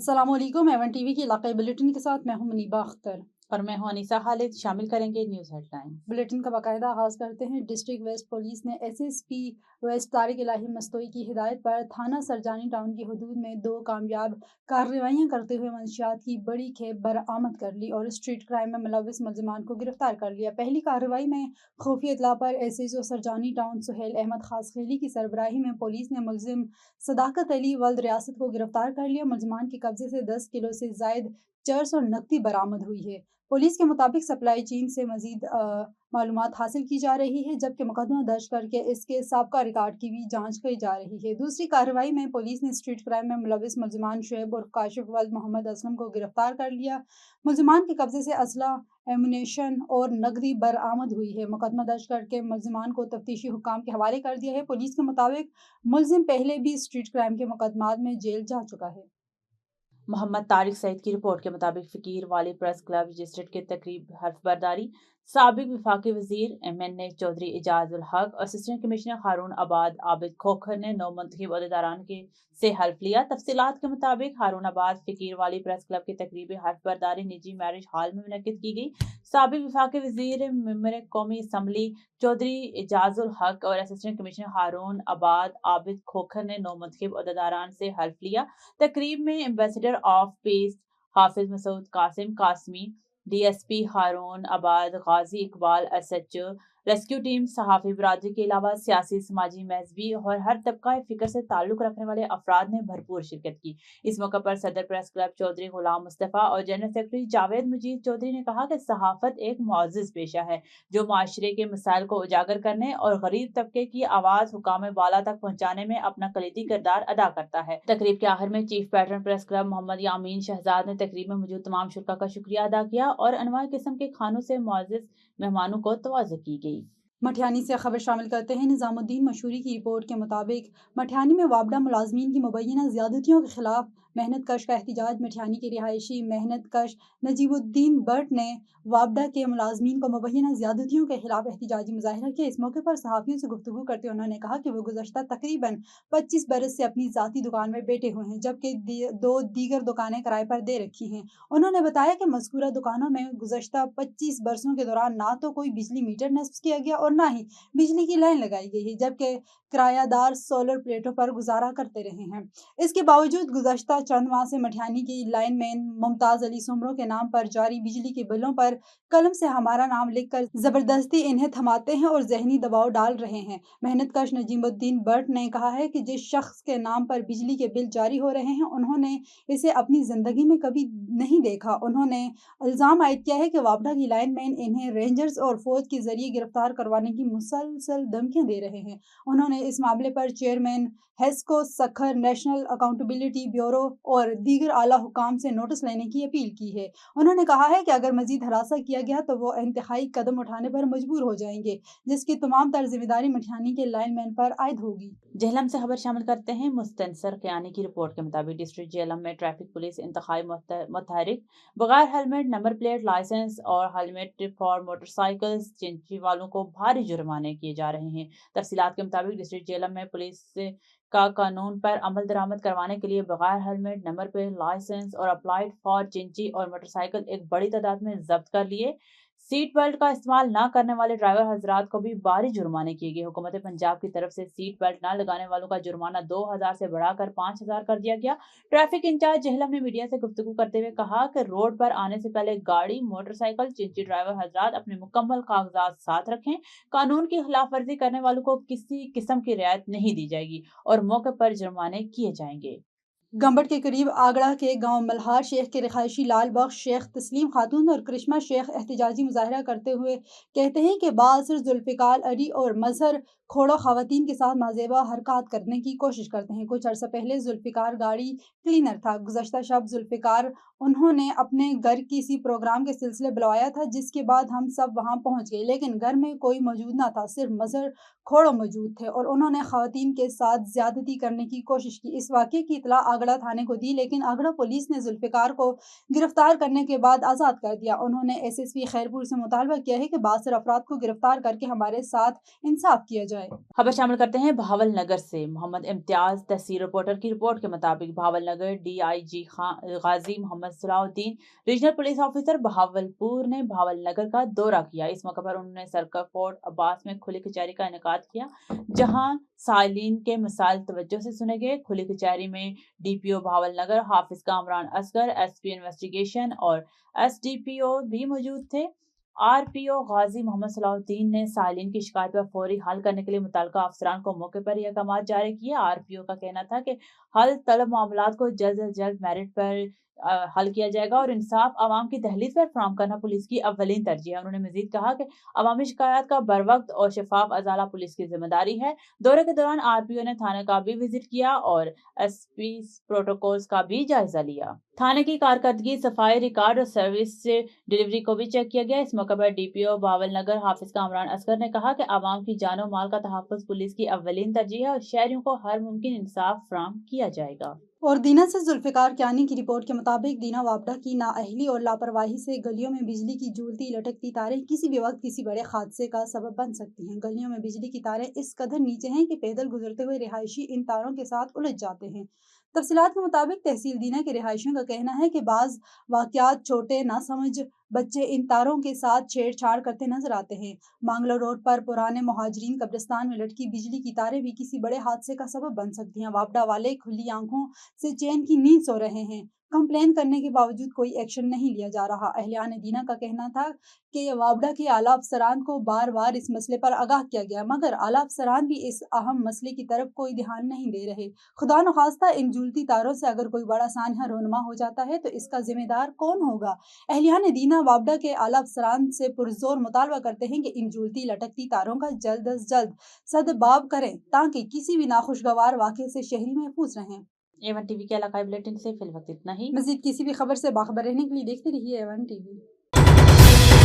अस्सलाम वालेकुम। Avon TV की इलाकाई बुलेटिन के साथ मैं हूं मुनीबा अख्तर और मैं हूं अनीसा खालिद। शामिल करेंगे न्यूज़ हेडलाइन। बुलेटिन का बाकायदा आगाज़ करते हैं। डिस्ट्रिक्ट वेस्ट पुलिस ने एसएसपी वेस्ट तारिक इलाही मस्तोई की हिदायत पर थाना सरजानी टाउन की हदूद में 2 कामयाब कार्रवाइयां करते हुए मंशियात की बड़ी खेप बरामद कर ली और स्ट्रीट क्राइम में मुलविस मुलजिमान को गिरफ्तार कर लिया। पहली कार्रवाई में खुफिया इतला पर एसएचओ सरजानी टाउन सुहेल अहमद खासखेली की सरबराही में पुलिस ने मुलजिम सदाकत अली वल्द रियासत को गिरफ्तार कर लिया। मुलजिमान के कब्जे से 10 किलो से जायद चर्स और नकदी बरामद हुई है। पुलिस के मुताबिक सप्लाई चेन से मजीद मालूमात हासिल की जा रही है, जबकि मुकदमा दर्ज करके इसके साबका रिकॉर्ड की भी जांच की जा रही है। दूसरी कार्रवाई में पुलिस ने स्ट्रीट क्राइम में मुलविस मुलजिमान शुएब और काशिफ वल्द मोहम्मद असलम को गिरफ्तार कर लिया। मुलजिमान के कब्जे से असला, एमुनेशन और नकदी बरामद हुई है। मुकदमा दर्ज करके मुलजिमान को तफ्तीशी हुकाम के हवाले कर दिया है। पुलिस के मुताबिक मुलजिम पहले भी स्ट्रीट क्राइम के मुकदमात में जेल जा चुका है। मोहम्मद तारिक सईद की रिपोर्ट के मुताबिक फ़कीर वाली प्रेस क्लब रजिस्ट्रेट के तकरीब हल्फ बर्दारी साबिक वफाकी वजीर MNA Chaudhary Ejaz ul Haq, assistant commissioner हारून आबाद आबिद खोखर ने 9 मुंतखब अहदेदारान से हल्फ लिया। तफसीलात के मुताबिक हारून आबाद फ़कीर वाली प्रेस क्लब की तकरीब हल्फ बर्दारी निजी मैरिज हॉल में मुनक्किद की गई। साबिक वफाकी वजीर मेंबर कौमी असम्बली चौधरी एजाज उल हक और असिस्टेंट कमिश्नर हारून आबाद आबिद खोखर ने 9 मुंतखब अहदेदारान से हल्फ लिया। तकरीब में ambassador of peace Hafiz Masood Qasim Qasmi, DSP Haroon Abad, Ghazi Iqbal SHO, rescue team, सहाफ़ी बरादरी के अलावा सियासी, समाजी, मजहबी और हर तबका फ़िक्र से ताल्लुक़ रखने वाले अफराद ने भरपूर शिरकत की। इस मौके पर सदर प्रेस क्लब चौधरी गुलाम मुस्तफ़ा और जनरल सेक्रेटरी जावेद मजीद चौधरी ने कहा कि सहाफ़त एक मुअज़्ज़ज़ पेशा है जो माशरे के मसाइल को उजागर करने और गरीब तबके की आवाज़ हुकाम बाला तक पहुँचाने में अपना कलीदी किरदार अदा करता है। तकरीब के आखिर में chief patron press club Mohammad Yamin Shahzad ने तकरीब में मौजूद तमाम शुरा का शुक्रिया अदा किया और अनवाई किस्म के खानों से मुअज़्ज़ज़ मेहमानों को तवाज़ो की गई। मठियानी से खबर शामिल करते हैं। निज़ामुद्दीन मशहूरी की रिपोर्ट के मुताबिक मठियानी में वापडा मुलाजमीन की मुबैना ज़्यादतियों के खिलाफ मेहनत कश का एहतजाज। मठियानी के रिहायशी मेहनत कश नजीबुद्दीन बट ने वापडा के मुलाजमीन को मुबैना ज़्यादतियों के खिलाफ एहतजाजी मुजाहरा किया। इस मौके पर सहाफ़ियों से गुफ्तगू करते उन्होंने कहा कि वो गुज़श्ता तकरीबन 25 बरस से अपनी ज़ाती दुकान में बैठे हुए हैं, जबकि 2 दीगर दुकानें किराए पर दे रखी हैं। उन्होंने बताया कि मज़कूरा दुकानों में गुज़श्ता 25 बरसों के दौरान ना तो कोई बिजली मीटर नस्ब किया गया और ना ही बिजली की लाइन लगाई गई है, जबकि किरायादार सोलर प्लेटों पर गुजारा करते रहे हैं। इसके बावजूद गुज़श्ता चंद माह से मठियानी की लाइनमैन मुमताज़ अली सुमरों के नाम पर जारी बिजली के बिलों पर कलम से हमारा नाम लिखकर जबरदस्ती इन्हें थमाते हैं और जहनी दबाव डाल रहे हैं। मेहनत कश नजीमुद्दीन बट ने कहा है कि जिस शख्स के नाम पर बिजली के बिल जारी हो रहे हैं उन्होंने इसे अपनी जिंदगी में कभी नहीं देखा। उन्होंने इल्जाम आयद किया है कि वापडा की लाइनमैन इन्हें रेंजर्स और फौज के जरिए गिरफ्तार करवाने की मुसलसल धमकियां दे रहे हैं। उन्होंने इस मामले पर chairman Hesco Sukkur, national accountability bureau और दीगर आला हुकाम से नोटिस लेने की अपील की है। उन्होंने कहा है कि अगर मजीद हरासा किया गया तो वो इंतहाई कदम उठाने पर मजबूर हो जाएंगे, जिसकी तमाम तर जिम्मेदारी मठियानी के लाइनमैन पर आयद होगी। जेहलम से खबर शामिल करते हैं। मुस्तनसर क़यानी की रिपोर्ट के मुताबिक डिस्ट्रिक्ट जेहलम में ट्रैफिक पुलिस इंतखाई मुतहरिक बगैर हेलमेट, नंबर प्लेट, लाइसेंस और हेलमेट फॉर मोटरसाइकिल्स चिंची वालों को भारी जुर्माने किए जा रहे हैं। तफसीलात के मुताबिक डिस्ट्रिक्ट जेहलम में पुलिस का कानून पर अमल दरामद करवाने के लिए बगैर हेलमेट, नंबर प्लेट, लाइसेंस और अप्लाइड फॉर चिंची और मोटरसाइकिल एक बड़ी तादाद में जब्त कर लिए। सीट बेल्ट का इस्तेमाल न करने वाले ड्राइवर हजरात को भी भारी जुर्माने किए गए। हुकूमत पंजाब की तरफ से सीट बेल्ट न लगाने वालों का जुर्माना 2000 से बढ़ाकर 5000 कर दिया गया। ट्रैफिक इंचार्ज जेहलम ने मीडिया से गुफ्तगू करते हुए कहा कि रोड पर आने से पहले गाड़ी, मोटरसाइकिल चिंची ड्राइवर हजरात अपने मुकम्मल कागजात साथ रखें। कानून की खिलाफ वर्जी करने वालों को किसी किस्म की रियायत नहीं दी जाएगी और मौके पर जुर्माने किए जाएंगे। गंबट के करीब आगड़ा के गांव मल्हार शेख के रिहायशी लाल बख्श शेख, तस्लीम खातून और करिश्मा शेख एहतजाजी मुजाहरा करते हुए कहते हैं कि बासर जुल्फ़िकार अली और मजहर खोड़ो खवातीन के साथ नाजेबा हरकत करने की कोशिश करते हैं। कुछ अर्सा पहले जुल्फ़िकार गाड़ी क्लीनर था। गुज़श्ता शब जुल्फ़िकार उन्होंने अपने घर किसी प्रोग्राम के सिलसिले बुलवाया था, जिसके बाद हम सब वहाँ पहुँच गए, लेकिन घर में कोई मौजूद ना था, सिर्फ मजहर खोड़ो मौजूद थे और उन्होंने खवातीन के साथ ज्यादती करने की कोशिश की। इस वाक़े की इत्तला आगड़ा थाने को दी, लेकिन आगड़ा पुलिस ने जुल्फिकार को गिरफ्तार करने के बाद आज़ाद कर दिया। उन्होंने एसएसपी खैरपुर से मुतालबा किया है कि बासर अफराद को गिरफ्तार करके हमारे साथ इंसाफ किया जाए। खबर शामिल करते हैं बहावल नगर से। मोहम्मद इम्तियाज तहसील रिपोर्टर की रिपोर्ट के मुताबिक Bahawalnagar DIG Ghazi Mohammad Salahuddin regional police officer Bahawalpur ने बहावल नगर का दौरा किया। इस मौके पर उन्होंने सर्कल कोर्ट अब्बास में खुली कचहरी का इनेकाद किया, जहां साइलिन के मसाइल तवज्जो से सुने गए। खुली कचहरी में डीपीओ बहावल नगर हाफिज कामरान असगर, एसपी इन्वेस्टिगेशन और एसडीपीओ भी मौजूद थे। आरपीओ गाजी मोहम्मद सलाउद्दीन ने साइलिन की शिकायत पर फौरी हल करने के लिए मुतल्लिका अफसरान को मौके पर ही अहकाम जारी किए। आरपीओ का कहना था कि हल तलब मामलात को जल्द से जल्द मेरिट पर हल किया जाएगा और इंसाफ आवाम की दहलीज पर फराहम करना पुलिस की अव्वलीन तरजीह है। उन्होंने मजीद कहा कि अवामी शिकायत का बर वक्त और शफाफ अजाला पुलिस की जिम्मेदारी है। दौरे के दौरान आरपीओ ने थाने का भी विजिट किया और एसपी प्रोटोकॉल्स का भी जायजा लिया। थाने की कारकर्दगी, सफाई, रिकॉर्ड और सर्विस डिलीवरी को भी चेक किया गया। इस मौके पर डीपीओ बहावल नगर हाफिज कामरान असगर ने कहा कि आवाम की जानो माल का तहफ़्फ़ुज़ पुलिस की अव्वलीन तरजीह है और शहरियों को हर मुमकिन इंसाफ फराहम किया जाएगा। और दीना से जुल्फिकार कियानी की रिपोर्ट के मुताबिक दीना वापडा की नाअहली और लापरवाही से गलियों में बिजली की झूलती लटकती तारें किसी भी वक्त किसी बड़े हादसे का सबब बन सकती हैं। गलियों में बिजली की तारें इस कदर नीचे हैं कि पैदल गुजरते हुए रिहायशी इन तारों के साथ उलझ जाते हैं। तफसीलात के मुताबिक तहसील दीना के रिहायशियों का कहना है कि बाज़ वाक़यात छोटे नासमझ बच्चे इन तारों के साथ छेड़छाड़ करते नजर आते हैं। मांगलो रोड पर पुराने मुहाजिरीन कब्रिस्तान में लटकी बिजली की तारें भी किसी बड़े हादसे का सबब बन सकती हैं। वापडा वाले खुली आंखों से चैन की नींद सो रहे हैं। कंप्लेन करने के बावजूद कोई एक्शन नहीं लिया जा रहा। अहलियान दीना का कहना था कि वापडा के आला अफसरान को बार बार इस मसले पर आगाह किया गया, मगर आला अफसरान भी इस अहम मसले की तरफ कोई ध्यान नहीं दे रहे। खुदा न खास्ता इन झूलती तारों से अगर कोई बड़ा सानहा रोनमा हो जाता है तो इसका जिम्मेदार कौन होगा? अहलियान दीना वापडा के आला अफसरान से पुरजोर मुतालबा करते हैं कि इन झूलती लटकती तारों का जल्द अज जल्द सदबाब करें ताकि किसी भी नाखुशगवार वाक़े से शहरी महफूज रहें। A1 टीवी के इलाकाई बुलेटिन से फिलहाल इतना ही। मज़ीद किसी भी खबर से बाखबर रहने के लिए देखते रहिए A1 टीवी।